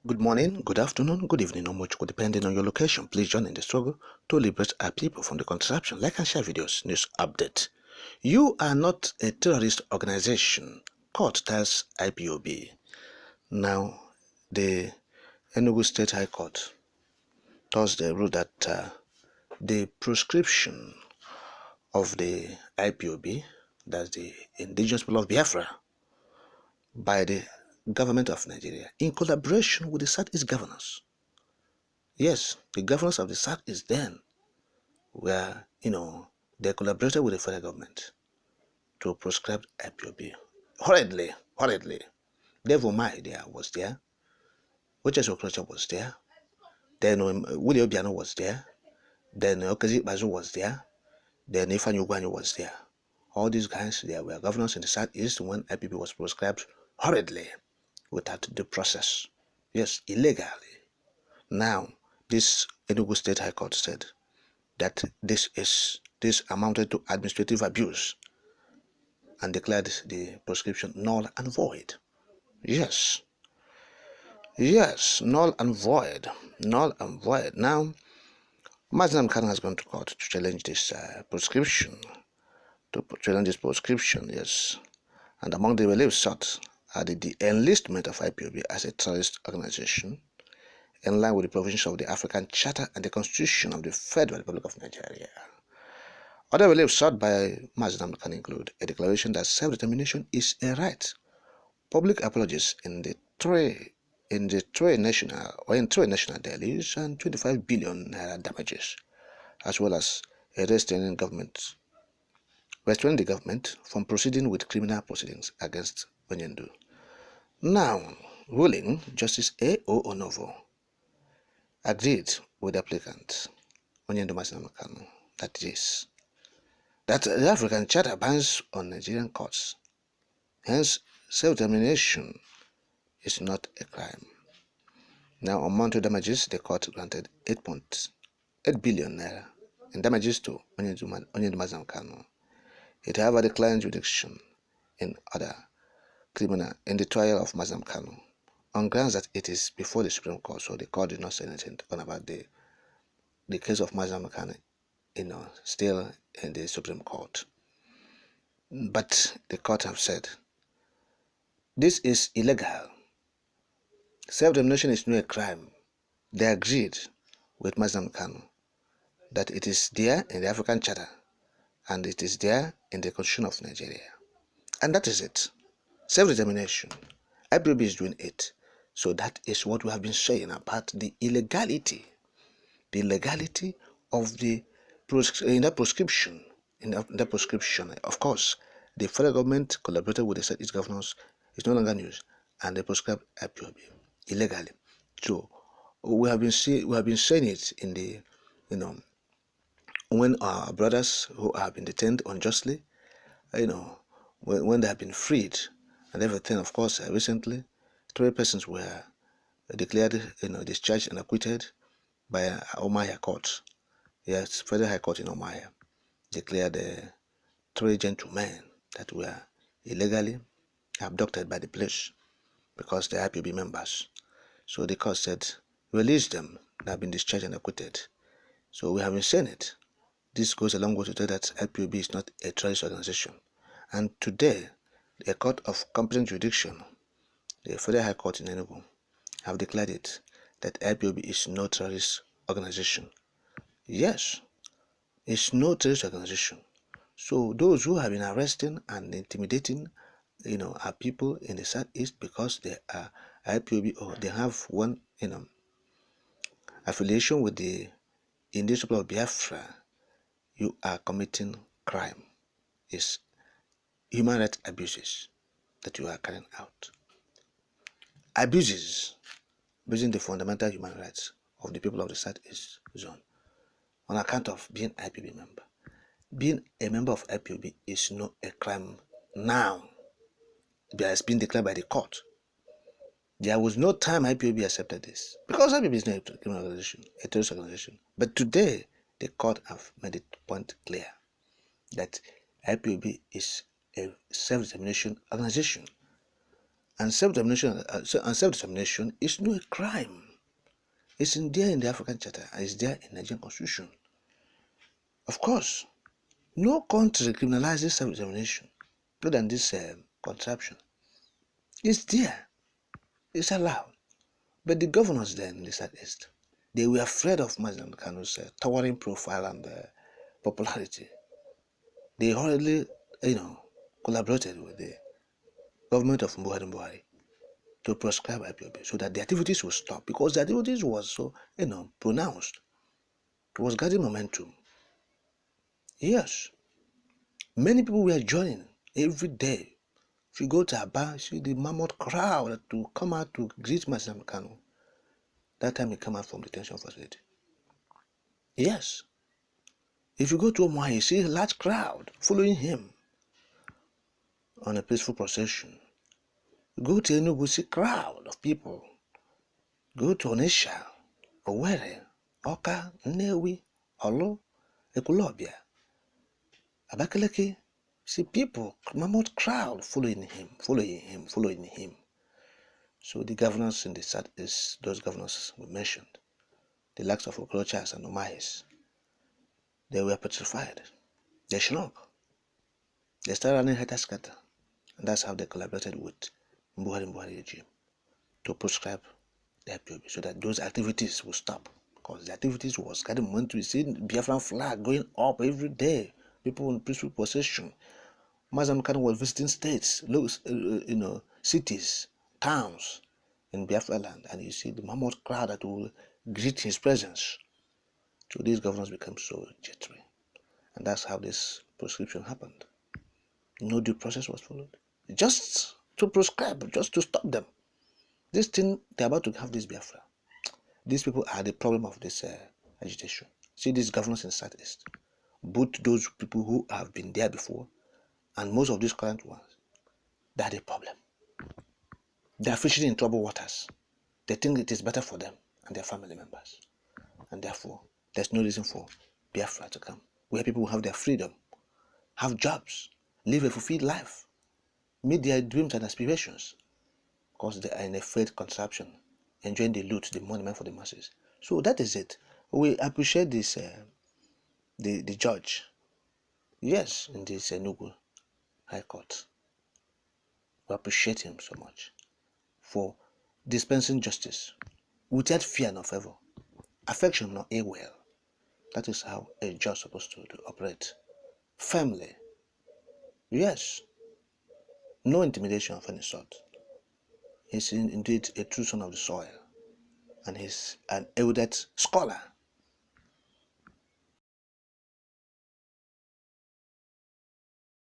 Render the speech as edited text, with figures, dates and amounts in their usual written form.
Good morning, good afternoon, good evening, or much depending on your location. Please join in the struggle to liberate our people from the contraption. Like and share videos, news update. You are not a terrorist organization. Court tells IPOB. Now, the Enugu State High Court Thursday ruled that the proscription of the IPOB, that's the indigenous people of Biafra, by the government of Nigeria in collaboration with the Southeast governors. Yes, the governors of the Southeast then were, they collaborated with the federal government to proscribe IPOB. Horridly. Dave Umahi there was there. Okorocha was there. Then Willie Obiano was there. Then Okazi Bazu was there. Then Ifeanyi Ugwanyu was there. All these guys, they were governors in the Southeast when IPOB was proscribed horridly without due process. Yes, illegally. Now, this Enugu State High Court said that this amounted to administrative abuse and declared the proscription null and void. Yes, null and void. Now, Mazi Khan has gone to court to challenge this proscription. Yes. And among the reliefs sought are the enlistment of IPOB as a terrorist organization, in line with the provisions of the African Charter and the Constitution of the Federal Republic of Nigeria. Other reliefs sought by Mazi Khan include a declaration that self-determination is a right, public apologies in three national dailies, and 25 billion naira damages, as well as restraining the government from proceeding with criminal proceedings against Onyendu. Now, ruling Justice A.O. Onovo agreed with the applicant, Onyendu Mazi Khan, that the African Charter bans on Nigerian courts. Hence, self-determination is not a crime. Now, on monetary damages, the court granted 8.8 billion naira in damages to Onyendu Mazi Khan. It, however, declined jurisdiction in the trial of Mazi Khan on grounds that it is before the Supreme Court, so the court did not say anything about the case of Mazi Khan, still in the Supreme Court. But the court have said this is illegal. Self-determination is not a crime. They agreed with Mazi Khan that it is there in the African Charter and it is there in the Constitution of Nigeria. And that is it. Self-determination. IPOB is doing it. So that is what we have been saying about the illegality. The illegality of the proscription. In that proscription, of course, the federal government collaborated with the Southeast governors. It's no longer news, and they proscribed IPOB illegally. So we have been saying it in the, when our brothers who have been detained unjustly, when they have been freed and everything. Of course, recently 3 persons were declared, discharged and acquitted by Umahi Court. Yes, Federal High Court in Umahi declared 3 gentlemen that were illegally abducted by the police because they are IPOB members. So the court said, release them. They have been discharged and acquitted. So we have been saying it. This goes a long way to tell that IPOB is not a terrorist organization. And today, the Court of Competent Jurisdiction, the Federal High Court in Enugu, have declared it that IPOB is no terrorist organization. Yes, it's no terrorist organization. So those who have been arresting and intimidating, our people in the Southeast because they are IPOB or they have one, affiliation with the indigenous people of Biafra, you are committing crime. It's human rights abuses that you are carrying out. Abuses basing the fundamental human rights of the people of the Southeast zone on account of being IPOB member. Being a member of IPOB is not a crime now. It has been declared by the court. There was no time IPOB accepted this because IPOB is not a criminal organization, a terrorist organization. But today, the court have made it point clear that IPOB is a self-determination organization. And self-determination is no crime. It's in there in the African Charter and it's there in the Nigerian Constitution. Of course, no country criminalizes self-determination more than this contraption. It's there. It's allowed. But the governors then in the Southeast, they were afraid of Mazen Kanu's towering profile and popularity. They hurriedly, collaborated with the government of Buhari to prescribe IPOB so that the activities would stop, because the activities was so, pronounced. It was gathering momentum. Yes. Many people were joining every day. If you go to Aba, you see the mammoth crowd to come out to greet Mazen Kanu. That time he came out from detention facility. Yes. If you go to Umahi, you see a large crowd following him on a peaceful procession. You go to Enugu, see a crowd of people. Go to Onitsha, Owerri, Awka, Nnewi, Olo, Ekulobia, Abakaliki. See people, mammoth crowd following him. So the governors in the Southeast, those governors we mentioned, the likes of Okorocha and Umahis, they were petrified. They shrunk. They started running head-scatter. And that's how they collaborated with Buhari regime to prescribe the IPOB so that those activities will stop. Because the activities was getting momentum. We see Biafran flag going up every day. People in peaceful possession. Mazen Kanu was visiting states, cities, towns in Biafra land, and you see the mammoth crowd that will greet his presence. So these governors became so jittery. And that's how this prescription happened. No due process was followed. Just to prescribe, just to stop them. This thing, they're about to have this Biafra. These people are the problem of this agitation. See these governors in the Southeast. Both those people who have been there before and most of these current ones, they are the problem. They are fishing in troubled waters. They think it is better for them and their family members. And therefore, there's no reason for Biafra to come, where people will have their freedom, have jobs, live a fulfilled life, meet their dreams and aspirations, because they are in a failed contraption, enjoying the loot, the money meant for the masses. So that is it. We appreciate this, the judge, yes, in this Enugu High Court. We appreciate him so much for dispensing justice without fear nor favor, affection nor ill will. That is how a judge is supposed to operate. Firmly. Yes. No intimidation of any sort. He's indeed a true son of the soil. And he's an erudite scholar